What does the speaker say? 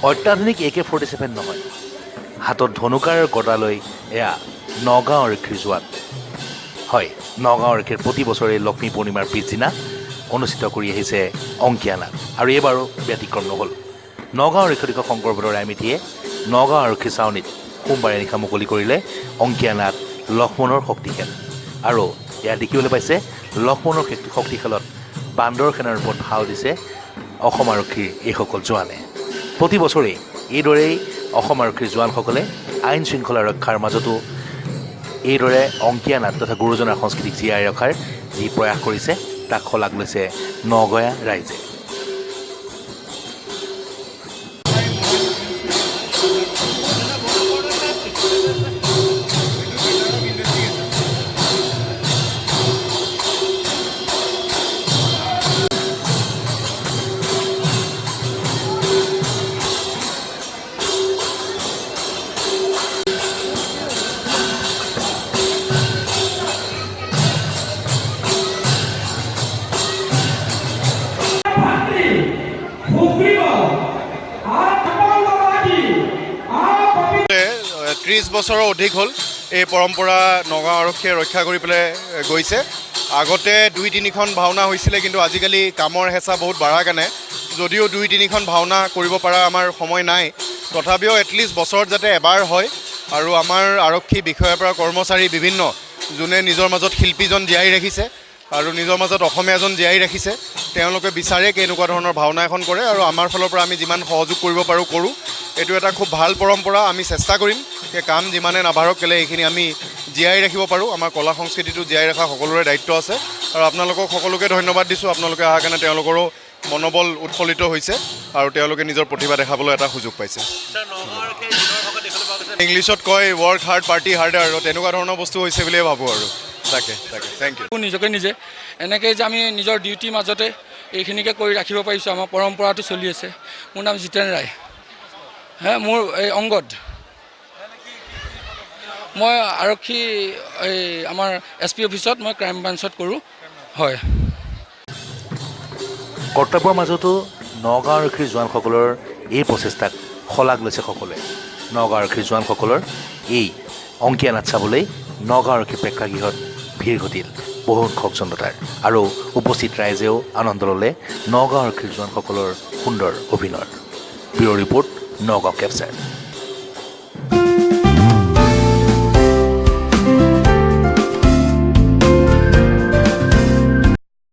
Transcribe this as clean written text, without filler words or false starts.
অত্যাধুনিক AK-47 নহয়, হাতত ধনুকাৰ গদা লৈ এয়া নগাঁও আৰক্ষীৰ জোৱান। হয়, নগাঁও আৰক্ষীৰ প্ৰতি বছৰে লক্ষ্মী পূৰ্ণিমাৰ পিছদিনা অনুষ্ঠিত কৰি আহিছে অংকীয়া নাট, আৰু এইবাৰো ব্যতিক্ৰম নহ'ল। নগাঁও আৰক্ষী অধীক্ষক শংকৰ বড়ো ৰায়মিঠিয়ে নগাঁও আৰক্ষী ছাউনীত সোমবাৰে নিশা মুকলি কৰিলে অংকীয়া নাট লক্ষ্মণৰ শক্তিখেল। আৰু এয়া দেখিবলৈ পাইছে লক্ষ্মণৰ শক্তিখেলত বান্দৰ সেনাৰ ওপৰত ভাও দিছে অসম আৰক্ষীৰ এইসকল জোৱানে। প্ৰতি বছৰেই এইদৰেই অসম আৰক্ষীৰ জোৱানসকলে আইন শৃংখলা ৰক্ষাৰ মাজতো এইদৰে অংকীয়া নাট তথা গুৰুজনাৰ সংস্কৃতিক জীয়াই ৰখাৰ যি প্ৰয়াস কৰিছে তাক শলাগ লৈছে নগঞা ৰাইজে। ত্ৰিছ বছৰৰ অধিক হ'ল এই পৰম্পৰা নগাঁও আৰক্ষীয়ে ৰক্ষা কৰি পেলাই গৈছে। আগতে 2-3খন ভাওনা হৈছিলে, কিন্তু আজিকালি কামৰ হেঁচা বহুত বাঢ়াৰ কাৰণে যদিও 2-3খন ভাওনা কৰিব পৰা আমাৰ সময় নাই, তথাপিও এটলিষ্ট বছৰত যাতে এবাৰ হয়। আৰু আমাৰ আৰক্ষী বিষয়াৰ পৰা কৰ্মচাৰী বিভিন্ন যোনে নিজৰ মাজত শিল্পীজন জীয়াই ৰাখিছে আৰু নিজৰ মাজত অসমীয়াজন জীয়াই ৰাখিছে, তেওঁলোকে বিচাৰে কেনেকুৱা ধৰণৰ ভাওনা এখন কৰে, আৰু আমাৰ ফালৰ পৰা আমি যিমান সহযোগ কৰিব পাৰোঁ কৰোঁ। এইটো এটা খুব ভাল পৰম্পৰা, আমি চেষ্টা কৰিম যে কাম যিমানে নাবাঢ়ক কেলে এইখিনি আমি জীয়াই ৰাখিব পাৰোঁ। আমাৰ কলা সংস্কৃতিটো জীয়াই ৰখা সকলোৰে দায়িত্ব আছে, আৰু আপোনালোকক সকলোকে ধন্যবাদ দিছোঁ। আপোনালোকে অহাৰ কাৰণে তেওঁলোকৰো মনোবল উৎফুল্লিত হৈছে আৰু তেওঁলোকে নিজৰ প্ৰতিভা দেখাবলৈ এটা সুযোগ পাইছে। ইংলিছত কয় ৱৰ্ক হাৰ্ড পাৰ্টি হাৰ্ডাৰ, আৰু তেনেকুৱা ধৰণৰ বস্তু হৈছে বুলিয়ে ভাবোঁ। আৰু তাকে থেংক ইউ। নিজকে নিজে এনেকৈ যে আমি নিজৰ ডিউটিৰ মাজতে এইখিনিকে কৰি ৰাখিব পাৰিছোঁ, আমাৰ পৰম্পৰাটো চলি আছে। মোৰ নাম জিতেন ৰায়। মোৰ এই অংগদ, মই আৰক্ষী এই আমাৰ SP অফিচত মই ক্ৰাইম ব্ৰাঞ্চত কৰোঁ। হয়, কৰ্তব্যৰ মাজতো নগাঁও আৰক্ষীৰ জোৱানসকলৰ এই প্ৰচেষ্টাক শলাগ লৈছে সকলোৱে। নগাঁও আৰক্ষীৰ জোৱানসকলৰ এই অংকীয়া নাট চাবলৈ নগাঁও আৰক্ষী প্ৰেক্ষাগৃহত ভিৰ ঘটিল বহুসংখ্যক জনতাৰ, আৰু উপস্থিত ৰাইজেও আনন্দ ল'লে নগাঁও আৰক্ষীৰ জোৱানসকলৰ সুন্দৰ অভিনয়। Bureau report, Nagaon capture.